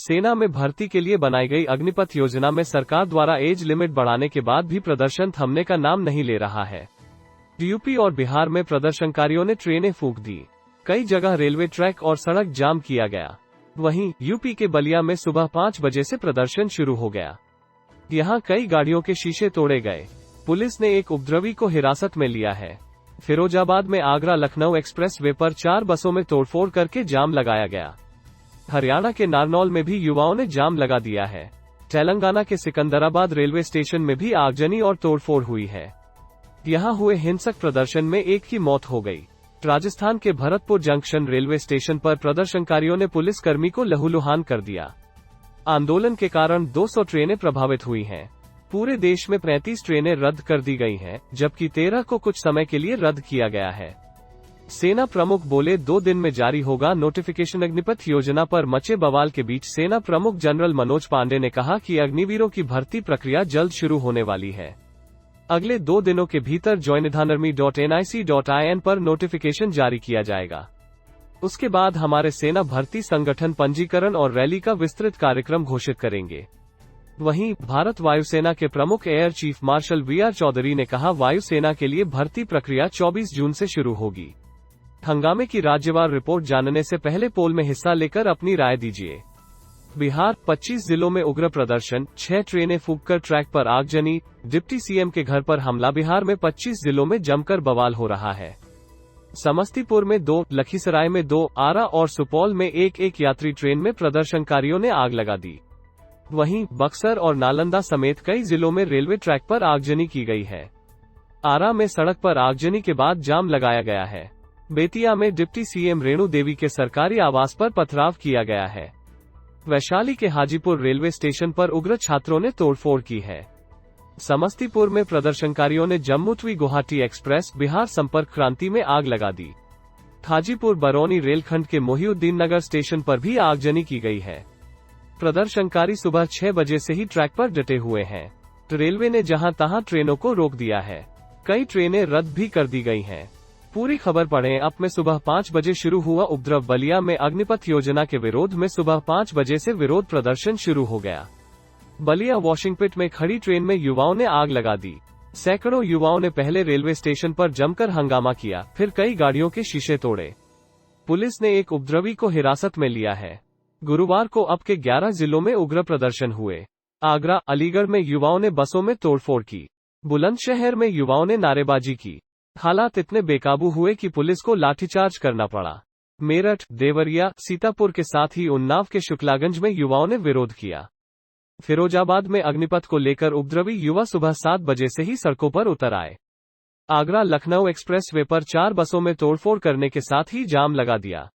सेना में भर्ती के लिए बनाई गई अग्निपथ योजना में सरकार द्वारा एज लिमिट बढ़ाने के बाद भी प्रदर्शन थमने का नाम नहीं ले रहा है। यूपी और बिहार में प्रदर्शनकारियों ने ट्रेनें फूंक दी। कई जगह रेलवे ट्रैक और सड़क जाम किया गया। वहीं यूपी के बलिया में सुबह 5 बजे से प्रदर्शन शुरू हो गया। यहां कई गाड़ियों के शीशे तोड़े गए। पुलिस ने एक उपद्रवी को हिरासत में लिया है। फिरोजाबाद में आगरा लखनऊ एक्सप्रेस वे पर 4 बसों में तोड़फोड़ करके जाम लगाया गया। हरियाणा के नारनौल में भी युवाओं ने जाम लगा दिया है। तेलंगाना के सिकंदराबाद रेलवे स्टेशन में भी आगजनी और तोड़फोड़ हुई है। यहां हुए हिंसक प्रदर्शन में एक की मौत हो गई। राजस्थान के भरतपुर जंक्शन रेलवे स्टेशन पर प्रदर्शनकारियों ने पुलिस कर्मी को लहूलुहान कर दिया। आंदोलन के कारण 200 ट्रेनें प्रभावित हुई हैं। पूरे देश में 35 ट्रेनें रद्द कर दी गई हैं, जबकि 13 को कुछ समय के लिए रद्द किया गया है। सेना प्रमुख बोले 2 दिन में जारी होगा नोटिफिकेशन। अग्निपथ योजना पर मचे बवाल के बीच सेना प्रमुख जनरल मनोज पांडे ने कहा कि अग्निवीरों की भर्ती प्रक्रिया जल्द शुरू होने वाली है। अगले 2 दिनों के भीतर jointhearmy.nic.in पर नोटिफिकेशन जारी किया जाएगा। उसके बाद हमारे सेना भर्ती संगठन पंजीकरण और रैली का विस्तृत कार्यक्रम घोषित करेंगे। वहीं भारत वायुसेना के प्रमुख air chief marshal V R Chaudhari ने कहा, वायुसेना के लिए भर्ती प्रक्रिया 24 जून से शुरू होगी। हंगामे की राज्यवार रिपोर्ट जानने से पहले पोल में हिस्सा लेकर अपनी राय दीजिए। बिहार 25 जिलों में उग्र प्रदर्शन, 6 ट्रेनें फूंककर ट्रैक पर आगजनी, डिप्टी सीएम के घर पर हमला। बिहार में 25 जिलों में जमकर बवाल हो रहा है। समस्तीपुर में 2, लखीसराय में 2, आरा और सुपौल में एक यात्री ट्रेन में प्रदर्शनकारियों ने आग लगा दी। वहीं बक्सर और नालंदा समेत कई जिलों में रेलवे ट्रैक पर आगजनी की गई है। आरा में सड़क पर आगजनी के बाद जाम लगाया गया है। बेतिया में डिप्टी सीएम रेणु देवी के सरकारी आवास पर पथराव किया गया है। वैशाली के हाजीपुर रेलवे स्टेशन पर उग्र छात्रों ने तोड़फोड़ की है। समस्तीपुर में प्रदर्शनकारियों ने जम्मू तवी गुवाहाटी एक्सप्रेस बिहार संपर्क क्रांति में आग लगा दी। हाजीपुर बरौनी रेलखंड के मोहिउद्दीन नगर स्टेशन पर भी आगजनी की गई है। प्रदर्शनकारी सुबह 6 बजे से ही ट्रैक पर डटे हुए हैं। रेलवे ने जहां तहां ट्रेनों को रोक दिया है। कई ट्रेनें रद्द भी कर दी गई हैं। पूरी खबर पढ़ें। अप में सुबह 5 बजे शुरू हुआ उपद्रव। बलिया में अग्निपथ योजना के विरोध में सुबह 5 बजे से विरोध प्रदर्शन शुरू हो गया। बलिया वॉशिंगपिट में खड़ी ट्रेन में युवाओं ने आग लगा दी। सैकड़ों युवाओं ने पहले रेलवे स्टेशन पर जमकर हंगामा किया, फिर कई गाड़ियों के शीशे तोड़े। पुलिस ने एक उपद्रवी को हिरासत में लिया है। गुरुवार को अब के 11 जिलों में उग्र प्रदर्शन हुए। आगरा, अलीगढ़ में युवाओं ने बसों में तोड़फोड़ की। बुलंदशहर में युवाओं ने नारेबाजी की। हालात इतने बेकाबू हुए कि पुलिस को लाठीचार्ज करना पड़ा। मेरठ, देवरिया, सीतापुर के साथ ही उन्नाव के शुक्लागंज में युवाओं ने विरोध किया। फिरोजाबाद में अग्निपथ को लेकर उपद्रवी युवा सुबह 7 बजे से ही सड़कों पर उतर आए। आगरा लखनऊ एक्सप्रेस वे पर 4 बसों में तोड़फोड़ करने के साथ ही जाम लगा दिया।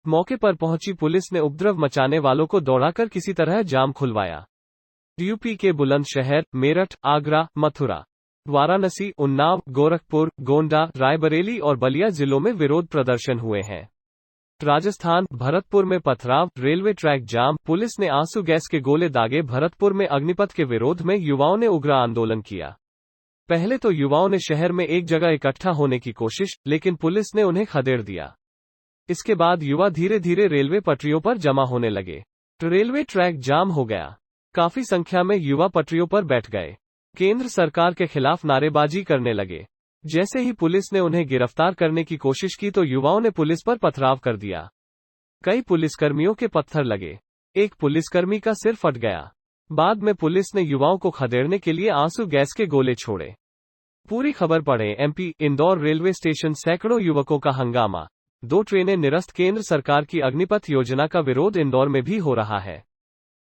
मौके पर पहुंची पुलिस ने उपद्रव मचाने वालों को दौड़ाकर किसी तरह जाम खुलवाया। यूपी के बुलंदशहर, मेरठ, आगरा, मथुरा, वाराणसी, उन्नाव, गोरखपुर, गोंडा, रायबरेली और बलिया जिलों में विरोध प्रदर्शन हुए हैं। राजस्थान, भरतपुर में पथराव, रेलवे ट्रैक जाम, पुलिस ने आंसू गैस के गोले दागे। भरतपुर में अग्निपथ के विरोध में युवाओं ने उग्र आंदोलन किया। पहले तो युवाओं ने शहर में एक जगह इकट्ठा होने की कोशिश, लेकिन पुलिस ने उन्हें खदेड़ दिया। इसके बाद युवा धीरे धीरे रेलवे पटरियों पर जमा होने लगे। रेलवे ट्रैक जाम हो गया। काफी संख्या में युवा पटरियों पर बैठ गए। केंद्र सरकार के खिलाफ नारेबाजी करने लगे। जैसे ही पुलिस ने उन्हें गिरफ्तार करने की कोशिश की तो युवाओं ने पुलिस पर पथराव कर दिया। कई पुलिसकर्मियों के पत्थर लगे। एक पुलिसकर्मी का सिर फट गया। बाद में पुलिस ने युवाओं को खदेड़ने के लिए आंसू गैस के गोले छोड़े। पूरी खबर पढ़ें। एमपी, इंदौर रेलवे स्टेशन सैकड़ों युवकों का हंगामा। 2 ट्रेनें निरस्त। केंद्र सरकार की अग्निपथ योजना का विरोध इंदौर में भी हो रहा है।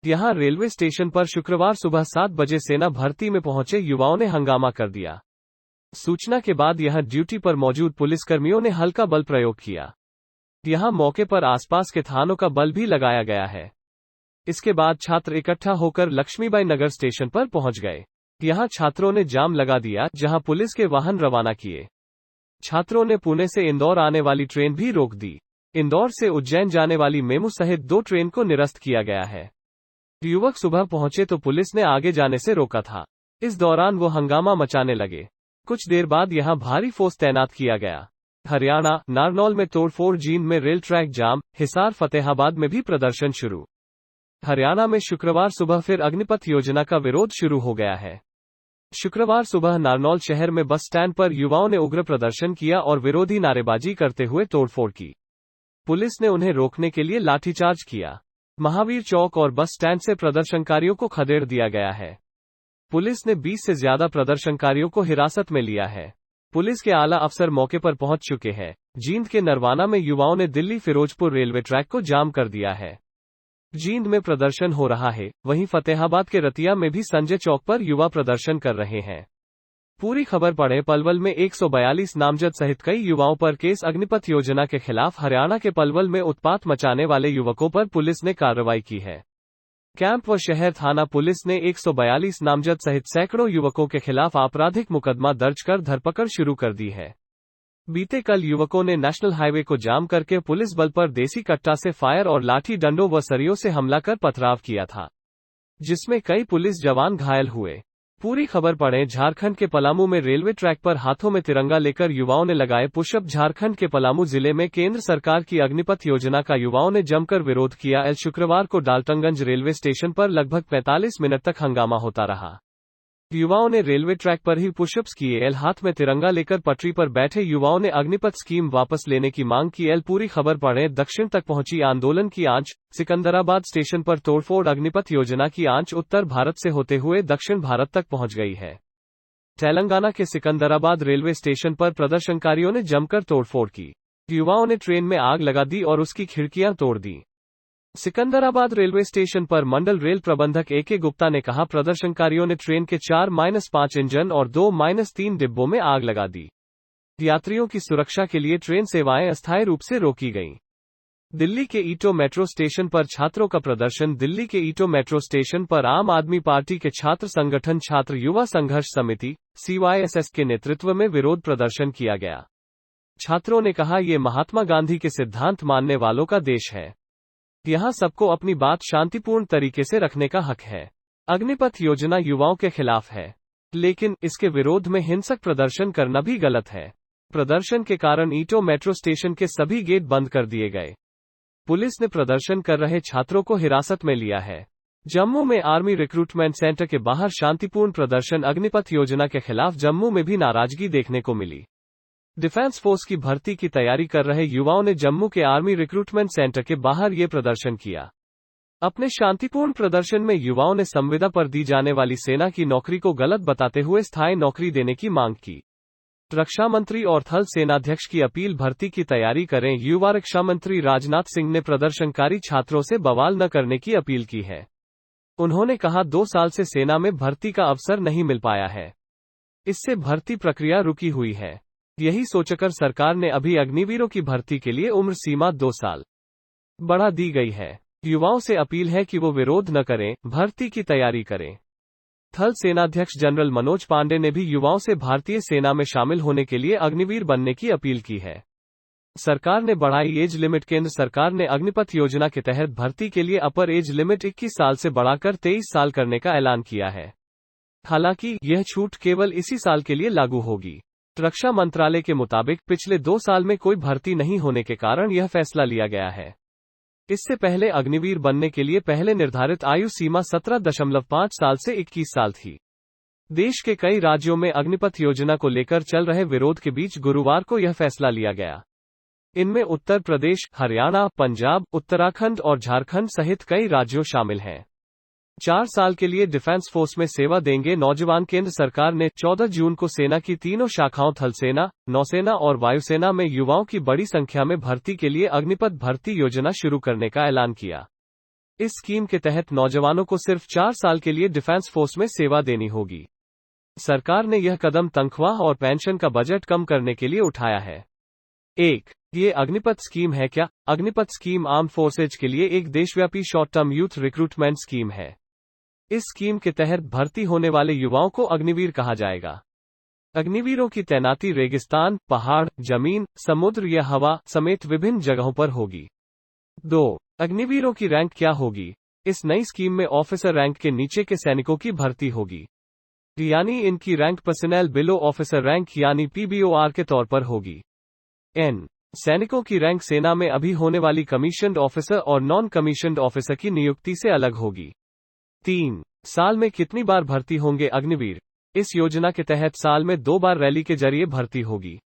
यहां रेलवे स्टेशन पर शुक्रवार सुबह 7 बजे सेना भर्ती में पहुंचे युवाओं ने हंगामा कर दिया। सूचना के बाद यहां ड्यूटी पर मौजूद पुलिसकर्मियों ने हल्का बल प्रयोग किया। यहां मौके पर आसपास के थानों का बल भी लगाया गया है। इसके बाद छात्र इकट्ठा होकर लक्ष्मीबाई नगर स्टेशन पर पहुंच गए। यहां छात्रों ने जाम लगा दिया, जहां पुलिस के वाहन रवाना किए। छात्रों ने पुणे से इंदौर आने वाली ट्रेन भी रोक दी। इंदौर से उज्जैन जाने वाली मेमू सहित 2 ट्रेन को निरस्त किया गया है। युवक सुबह पहुंचे तो पुलिस ने आगे जाने से रोका था। इस दौरान वो हंगामा मचाने लगे। कुछ देर बाद यहां भारी फोर्स तैनात किया गया। हरियाणा, नारनौल में तोड़फोड़। जींद में रेल ट्रैक जाम। हिसार, फतेहाबाद में भी प्रदर्शन शुरू। हरियाणा में शुक्रवार सुबह फिर अग्निपथ योजना का विरोध शुरू हो गया है। शुक्रवार सुबह नारनौल शहर में बस स्टैंड पर युवाओं ने उग्र प्रदर्शन किया और विरोधी नारेबाजी करते हुए तोड़फोड़ की। पुलिस ने उन्हें रोकने के लिए लाठीचार्ज किया। महावीर चौक और बस स्टैंड से प्रदर्शनकारियों को खदेड़ दिया गया है। पुलिस ने 20 से ज्यादा प्रदर्शनकारियों को हिरासत में लिया है। पुलिस के आला अफसर मौके पर पहुंच चुके हैं। जींद के नरवाना में युवाओं ने दिल्ली फिरोजपुर रेलवे ट्रैक को जाम कर दिया है। जींद में प्रदर्शन हो रहा है, वहीं फतेहाबाद के रतिया में भी संजय चौक पर युवा प्रदर्शन कर रहे हैं। पूरी खबर पढ़े। पलवल में 142 नामजद सहित कई युवाओं पर केस। अग्निपथ योजना के खिलाफ हरियाणा के पलवल में उत्पात मचाने वाले युवकों पर पुलिस ने कार्रवाई की है। कैंप व शहर थाना पुलिस ने 142 नामजद सहित सैकड़ों युवकों के खिलाफ आपराधिक मुकदमा दर्ज कर धरपकड़ शुरू कर दी है। बीते कल युवकों ने नेशनल हाईवे को जाम करके पुलिस बल पर देसी कट्टा से फायर और लाठी डंडों व सरियों से हमला कर पथराव किया था, जिसमें कई पुलिस जवान घायल हुए। पूरी खबर पढ़ें। झारखंड के पलामू में रेलवे ट्रैक पर हाथों में तिरंगा लेकर युवाओं ने लगाए पुशअप। झारखंड के पलामू जिले में केंद्र सरकार की अग्निपथ योजना का युवाओं ने जमकर विरोध किया। शुक्रवार को डाल्टनगंज रेलवे स्टेशन पर लगभग 45 मिनट तक हंगामा होता रहा। युवाओं ने रेलवे ट्रैक पर ही पुशअप्स किए। हाथ में तिरंगा लेकर पटरी पर बैठे युवाओं ने अग्निपथ स्कीम वापस लेने की मांग की। पूरी खबर पढ़ें। दक्षिण तक पहुंची आंदोलन की आंच। सिकंदराबाद स्टेशन पर तोड़फोड़। अग्निपथ योजना की आंच उत्तर भारत से होते हुए दक्षिण भारत तक पहुंच गई है। तेलंगाना के सिकंदराबाद रेलवे स्टेशन पर प्रदर्शनकारियों ने जमकर तोड़फोड़ की। युवाओं ने ट्रेन में आग लगा दी और उसकी खिड़कियां तोड़ दी। सिकंदराबाद रेलवे स्टेशन पर मंडल रेल प्रबंधक ए.के. गुप्ता ने कहा, प्रदर्शनकारियों ने ट्रेन के 4-5 इंजन और 2-3 डिब्बों में आग लगा दी। यात्रियों की सुरक्षा के लिए ट्रेन सेवाएं अस्थायी रूप से रोकी गईं। दिल्ली के ईटो मेट्रो स्टेशन पर छात्रों का प्रदर्शन। दिल्ली के ईटो मेट्रो स्टेशन पर आम आदमी पार्टी के छात्र संगठन छात्र युवा संघर्ष समिति (CYSS) के नेतृत्व में विरोध प्रदर्शन किया गया। छात्रों ने कहा, ये महात्मा गांधी के सिद्धांत मानने वालों का देश है। यहाँ सबको अपनी बात शांतिपूर्ण तरीके से रखने का हक है। अग्निपथ योजना युवाओं के खिलाफ है, लेकिन इसके विरोध में हिंसक प्रदर्शन करना भी गलत है। प्रदर्शन के कारण ईटो मेट्रो स्टेशन के सभी गेट बंद कर दिए गए। पुलिस ने प्रदर्शन कर रहे छात्रों को हिरासत में लिया है। जम्मू में आर्मी रिक्रूटमेंट सेंटर के बाहर शांतिपूर्ण प्रदर्शन। अग्निपथ योजना के खिलाफ जम्मू में भी नाराजगी देखने को मिली। डिफेंस फोर्स की भर्ती की तैयारी कर रहे युवाओं ने जम्मू के आर्मी रिक्रूटमेंट सेंटर के बाहर ये प्रदर्शन किया। अपने शांतिपूर्ण प्रदर्शन में युवाओं ने संविदा पर दी जाने वाली सेना की नौकरी को गलत बताते हुए स्थायी नौकरी देने की मांग की। रक्षा मंत्री और थल सेनाध्यक्ष की अपील, भर्ती की तैयारी करें। युवा रक्षा मंत्री राजनाथ सिंह ने प्रदर्शनकारी छात्रों से बवाल न करने की अपील की है। उन्होंने कहा, 2 साल से सेना में भर्ती का अवसर नहीं मिल पाया है। इससे भर्ती प्रक्रिया रुकी हुई है। यही सोचकर सरकार ने अभी अग्निवीरों की भर्ती के लिए उम्र सीमा 2 साल बढ़ा दी गई है। युवाओं से अपील है कि वो विरोध न करें, भर्ती की तैयारी करें। थल सेनाध्यक्ष जनरल मनोज पांडे ने भी युवाओं से भारतीय सेना में शामिल होने के लिए अग्निवीर बनने की अपील की है। सरकार ने बढ़ाई एज लिमिट। केंद्र सरकार ने अग्निपथ योजना के तहत भर्ती के लिए अपर एज लिमिट 21 साल से बढ़ाकर 23 साल करने का ऐलान किया है। हालांकि यह छूट केवल इसी साल के लिए लागू होगी। रक्षा मंत्रालय के मुताबिक पिछले 2 साल में कोई भर्ती नहीं होने के कारण यह फैसला लिया गया है। इससे पहले अग्निवीर बनने के लिए पहले निर्धारित आयु सीमा 17.5 साल से 21 साल थी। देश के कई राज्यों में अग्निपथ योजना को लेकर चल रहे विरोध के बीच गुरुवार को यह फैसला लिया गया। इनमें उत्तर प्रदेश, हरियाणा, पंजाब, उत्तराखंड और झारखंड सहित कई राज्यों शामिल हैं। 4 साल के लिए डिफेंस फोर्स में सेवा देंगे नौजवान। केंद्र सरकार ने 14 जून को सेना की तीनों शाखाओं थल सेना, नौसेना और वायुसेना में युवाओं की बड़ी संख्या में भर्ती के लिए अग्निपथ भर्ती योजना शुरू करने का ऐलान किया। इस स्कीम के तहत नौजवानों को सिर्फ 4 साल के लिए डिफेंस फोर्स में सेवा देनी होगी। सरकार ने यह कदम तनख्वाह और पेंशन का बजट कम करने के लिए उठाया है। ये अग्निपथ स्कीम है क्या? अग्निपथ स्कीम आर्म्ड फोर्सेज के लिए एक देशव्यापी short term youth recruitment scheme है। इस स्कीम के तहत भर्ती होने वाले युवाओं को अग्निवीर कहा जाएगा। अग्निवीरों की तैनाती रेगिस्तान, पहाड़, जमीन, समुद्र या हवा समेत विभिन्न जगहों पर होगी। 2. अग्निवीरों की रैंक क्या होगी? इस नई स्कीम में ऑफिसर रैंक के नीचे के सैनिकों की भर्ती होगी, यानी इनकी rank personnel below officer rank यानी PBOR के तौर पर होगी। N. सैनिकों की रैंक सेना में अभी होने वाली कमीशन्ड ऑफिसर और नॉन कमीशन्ड ऑफिसर की नियुक्ति से अलग होगी। 3. साल में कितनी बार भर्ती होंगे अग्निवीर? इस योजना के तहत साल में 2 बार रैली के जरिए भर्ती होगी।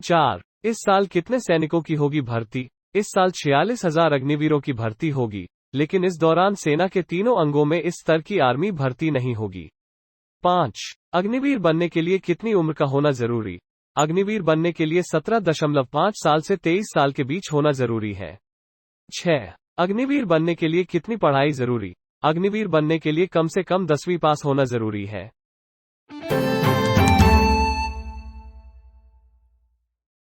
4. इस साल कितने सैनिकों की होगी भर्ती? इस साल 46,000 अग्निवीरों की भर्ती होगी, लेकिन इस दौरान सेना के तीनों अंगों में इस स्तर की आर्मी भर्ती नहीं होगी। 5. अग्निवीर बनने के लिए कितनी उम्र का होना जरूरी? अग्निवीर बनने के लिए 17.5 साल से 23 साल के बीच होना जरूरी है। 6. अग्निवीर बनने के लिए कितनी पढ़ाई जरूरी? अग्निवीर बनने के लिए कम से कम 10वीं पास होना जरूरी है।